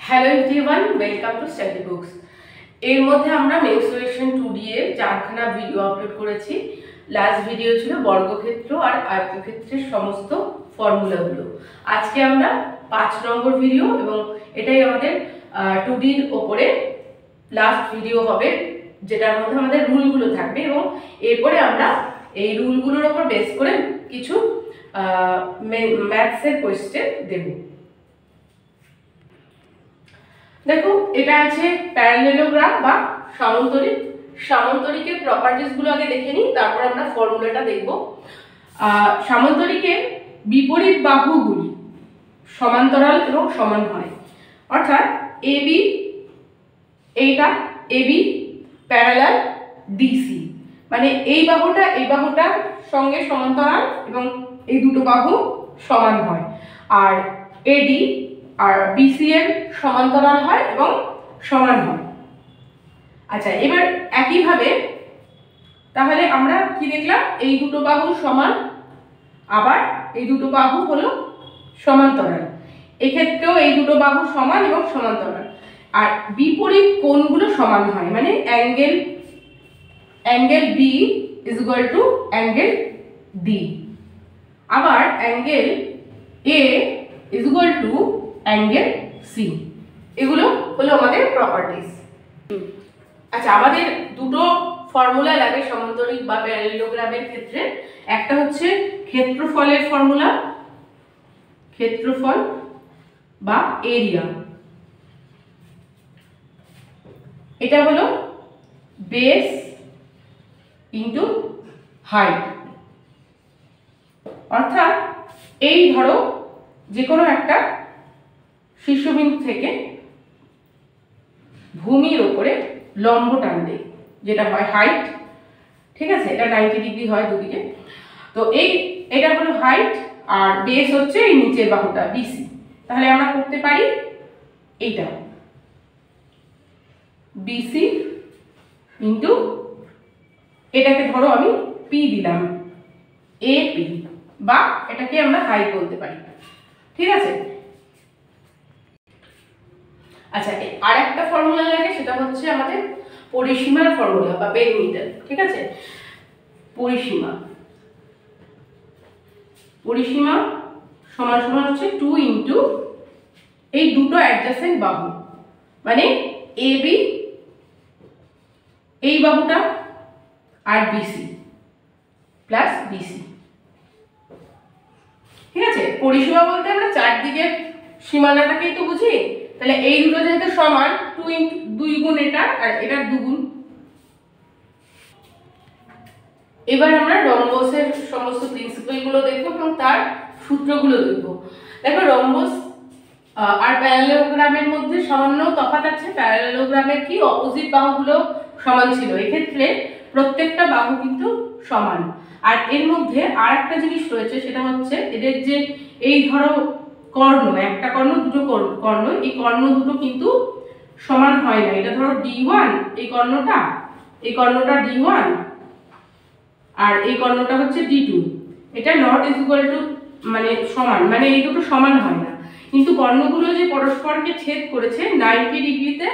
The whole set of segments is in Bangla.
Hello everyone, welcome to study books. এর মধ্যে আমরা মেনস্ট্রুয়েশন 2D এর 4খানা ভিডিও আপলোড করেছি। লাস্ট ভিডিও ছিল বর্গক্ষেত্র আর আয়তক্ষেত্রের সমস্ত ফর্মুলাগুলো। আজকে আমরা 5 নম্বর ভিডিও এবং এটাই আমাদের 2D এর ওপরে লাস্ট ভিডিও হবে, যেটার মধ্যে আমাদের রুলগুলো থাকবে এবং এরপরে আমরা এই রুলগুলোর ওপর বেস করে কিছু ম্যাথসের কোয়েশ্চেন দেব। দেখো, এটা আছে প্যারালেলোগ্রাম বা সমান্তরিক। সমান্তরিকের প্রপার্টিজ গুলো আগে দেখে নিই, তারপর আমরা ফর্মুলাটা দেখব। সমান্তরিকের বিপরীত বাহুগুলি সমান্তরাল এবং সমান হয়, অর্থাৎ এবি, এইটা এবি প্যারালাল ডিসি, মানে এই বাহুটার সঙ্গে সমান্তরাল এবং এই দুটো বাহু সমান হয়। আর এডি আর বিসি এর সমান্তরাল হয় এবং সমান হয়। আচ্ছা, এবার একইভাবে তাহলে আমরা কি দেখলাম, এই দুটো বাহু সমান, আবার এই দুটো বাহু হলো সমান্তরাল। এক্ষেত্রেও এই দুটো বাহু সমান এবং সমান্তরাল। আর বিপরীত কোণগুলো সমান হয়, মানে angle B is equal to angle D, আবার angle A is equal to angle C. এগুলো হলো আমাদের প্রপার্টিজ। আচ্ছা, আমাদের দুটো ফর্মুলা লাগে সমান্তরিক বা প্যারালেলোগ্রামের ক্ষেত্রে। একটা হচ্ছে ক্ষেত্রফলের ফর্মুলা, ক্ষেত্রফল বা এরিয়া। এটা হলো বেস ইনটু হাইট, অর্থাৎ এই ধরো যে কোনো একটা শীর্ষবিন্দু থেকে ভূমির উপরে লম্ব টানলে যেটা হয় হাইট, ঠিক আছে, এটা 90 ডিগ্রি হয় দুদিকে। তো এটা হলো হাইট, আর বেস হচ্ছে এই নিচের বাহুটা বিসি। তাহলে আমরা করতে পারি এইটা বিসি ইন্টু, এটাকে ধরো আমি পি দিলাম, এপি, বা এটাকে আমরা হাইট বলতে পারি, ঠিক আছে। আচ্ছা, আর একটা ফর্মুলা লাগে, সেটা হচ্ছে আমাদের পরিসীমার ফর্মুলা বা পেরিমিটার, ঠিক আছে। পরিসীমা সমান সমান হচ্ছে 2 ইন্টু এই দুটো অ্যাডজাসেন্ট বাহু, মানে এবি এই বাহুটা আর বিসি প্লাস বিসি, ঠিক আছে। পরিসীমা বলতে আমরা চারদিকের সীমানাটাকেই তো বুঝি। তাহলে এই দুটো যেহেতু সমান, 2 গুণ এটা আর এটার 2 গুণ। এবার আমরা রম্বসের সমস্ত প্রিন্সিপাল গুলো দেখবো এবং তার সূত্রগুলো দেখবো। দেখো, রম্বস আর প্যারালেলোগ্রামের মধ্যে সামান্য তফাৎ আছে। প্যারালেলোগ্রামের কি অপোজিট বাহুগুলো সমান ছিল, এক্ষেত্রে প্রত্যেকটা বাহু কিন্তু সমান। আর এর মধ্যে আর একটা জিনিস রয়েছে, সেটা হচ্ছে এদের যে এই ধরো কর্ণ, একটা কর্ণ দুটো কর্ণ, এই কর্ণ দুটো কিন্তু সমান হয় না। এটা ধরো D1, এই কর্ণটা D1 আর এই কর্ণটা হচ্ছে D2। এটা নট ইজ ইকুয়াল টু মানে সমান, মানে এই দুটো সমান হয় না। কিন্তু কর্ণগুলো যে পরস্পরকে ছেদ করেছে 90 ডিগ্রিতে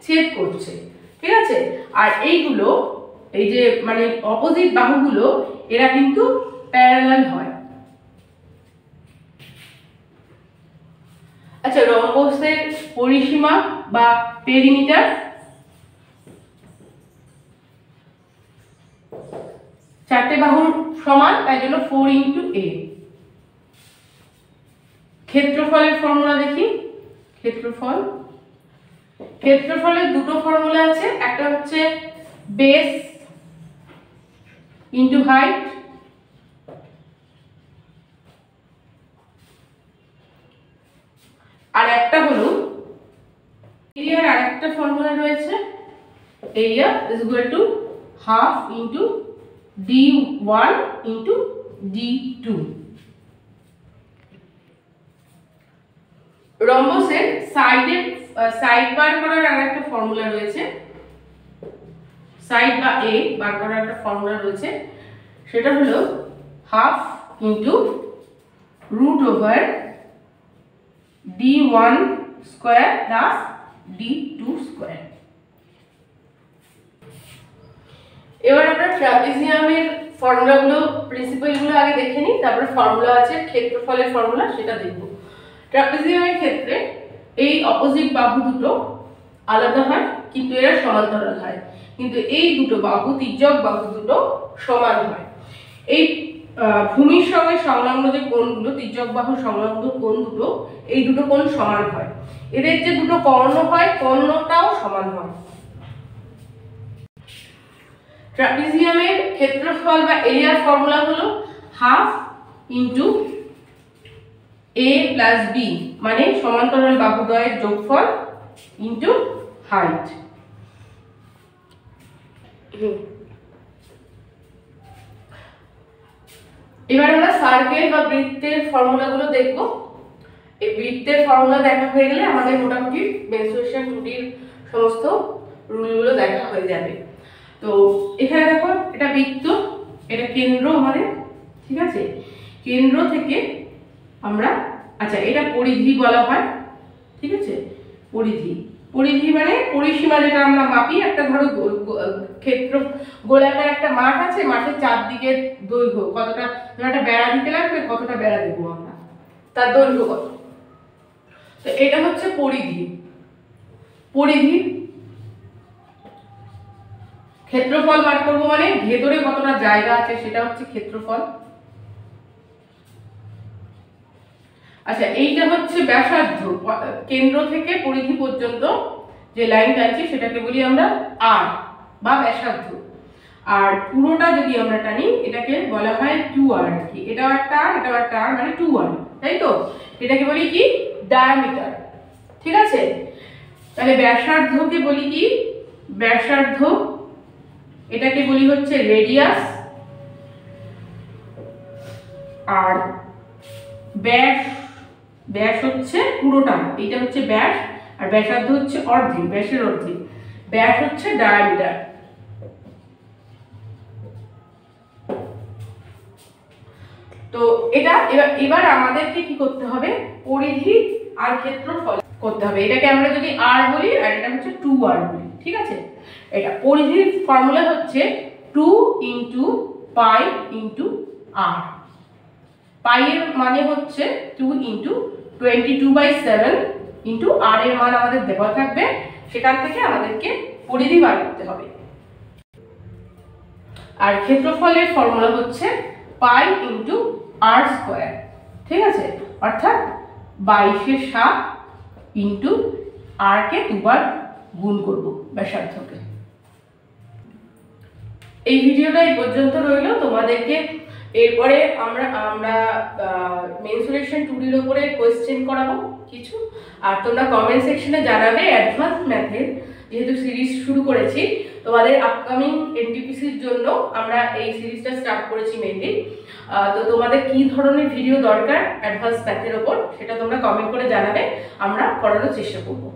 ছেদ করছে, ঠিক আছে। আর এইগুলো, এই যে মানে অপোজিট বাহুগুলো, এরা কিন্তু প্যারালাল হয়। আচ্ছা, রম্বসের পরিসীমা বা পেরিমিটার, চারটে বাহুর সমান, তাই জন্য 4 ইন্টু এ। ক্ষেত্রফলের ফর্মুলা দেখি। ক্ষেত্রফলের দুটো ফর্মুলা আছে, একটা হচ্ছে বেস ইন্টু হাইট, আর একটা হলো এরিয়ার আরেকটা ফর্মুলা রয়েছে, area is equal to half into D1 into D2। রম্বসের সাইড বার করার আরেকটা ফর্মুলা রয়েছে, সাইড বা এ বার করার একটা ফর্মুলা রয়েছে, সেটা হলো half into √D1 square plus d2 square. এবার আমরা ট্রাপিজিয়ামের ফর্মুলাগুলো প্রিন্সিপালগুলো আগে দেখে নিই, তারপরে ফর্মুলা আছে ক্ষেত্রফলের ফর্মুলা, সেটা দেখব। ট্রাপিজিয়ামের ক্ষেত্রে এই অপোজিট বাহু দুটো আলাদা হয় কিন্তু এরা সমান্তরাল হয়, কিন্তু এই দুটো বাহু তির্যক বাহু দুটো সমান হয়। এই ভূমির সঙ্গে সংলগ্ন যে কোণগুলো, তির্যক বাহু সংলগ্ন কোণ দুটো, এই দুটো কোণ সমান হয়। এদের যে দুটো কর্ণ হয়, কর্ণটাও সমান হয়। ট্রাপিজিয়ামের ক্ষেত্রফল বা এরিয়ার ফর্মুলা হলো half into a plus b, মানে সমান্তরাল বাহুদ্বয়ের যোগফল ইন্টু হাইট। এবার আমরা সার্কেল বা বৃত্তের ফর্মুলাগুলো দেখব। এই বৃত্তের ফর্মুলা দেখা হয়ে গেলে আমাদের মোটামুটি মেনসুরেশন 2Dর সমস্ত রুলগুলো দেখা হয়ে যাবে। তো এখানে দেখো, এটা বৃত্ত, এটা কেন্দ্র আমাদের, ঠিক আছে? কেন্দ্র থেকে আমরা, আচ্ছা এটা পরিধি বলা হয়, ঠিক আছে? পরিধি, পরিধি মানে পরিসীমা, যেটা আমরা মাপি। একটা ধরো ক্ষেত্র গোলাকার একটা মাঠ আছে, মাঠের চারদিকে দৈর্ঘ্য কতটা, ধরো একটা বেড়া দিতে লাগবে, কতটা বেড়া দেবো আমরা, তার দৈর্ঘ্য কত। তো এটা হচ্ছে পরিধি। পরিধি ক্ষেত্রফল বার করবো, মানে ভেতরে কতটা জায়গা আছে সেটা হচ্ছে ক্ষেত্রফল। আচ্ছা এইটা হচ্ছে ব্যাসার্ধ, কেন্দ্র থেকে পরিধি পর্যন্ত যে লাইনটা আছে সেটাকে বলি আমরা আর বা ব্যাসার্ধ। আর পুরোটা যদি আমরা টানি এটাকে বলা হয় 2r কি, এটাও একটা আর এটাও একটা আর, মানে 2r, তাই তো? এটাকে বলি কি, ডায়ামিটার, ঠিক আছে? তাহলে ব্যাসার্ধকে বলি কি, ব্যাসার্ধ, এটাকে বলি হচ্ছে রেডিয়াস, আর ব্যাস, ব্যাস হচ্ছে পুরোটা, এটা হচ্ছে ব্যাস, আর ব্যাসার্ধ হচ্ছে অর্ধেক, ব্যাসের অর্ধেক, ব্যাস হচ্ছে ডায়ামিটার। তো এটা এবার আমাদেরকে কি করতে হবে, পরিধি আর ক্ষেত্রফল করতে হবে। এটাকে আমরা যদি আর বলি আর এটা হচ্ছে 2r বলি, ঠিক আছে? এটা পরিধির ফর্মুলা হচ্ছে 2 ইন্টু পাই ইন্টু r। পাই এর মানে হচ্ছে 2 ইন্টু 22/7 ইন্টু r এর মান আমাদের দেওয়া থাকবে, সেখান থেকে আমাদেরকে পরিধি বার করতে হবে। আর ক্ষেত্রফলের ফর্মুলা হচ্ছে পাই ইন্টু r স্কোয়ার, ঠিক আছে? অর্থাৎ 22/7 ইন্টু r কে দুবার গুণ করব ব্যাসার্ধকে। এই ভিডিওটা এই পর্যন্ত রইল। তোমাদেরকে এরপরে আমরা মেনসুরেশন 2Dর উপরে কোয়েশ্চেন করাবো কিছু, আর তোমরা কমেন্ট সেকশনে জানাবে অ্যাডভান্স ম্যাথের যেহেতু সিরিজ শুরু করেছি, তোমাদের আপকামিং এনটিপিসির জন্য আমরা এই সিরিজটা স্টার্ট করেছি মেইনলি। তো তোমাদের কি ধরনের ভিডিও দরকার অ্যাডভান্স ম্যাথের ওপর সেটা তোমরা কমেন্ট করে জানাবে, আমরা করানোর চেষ্টা করবো।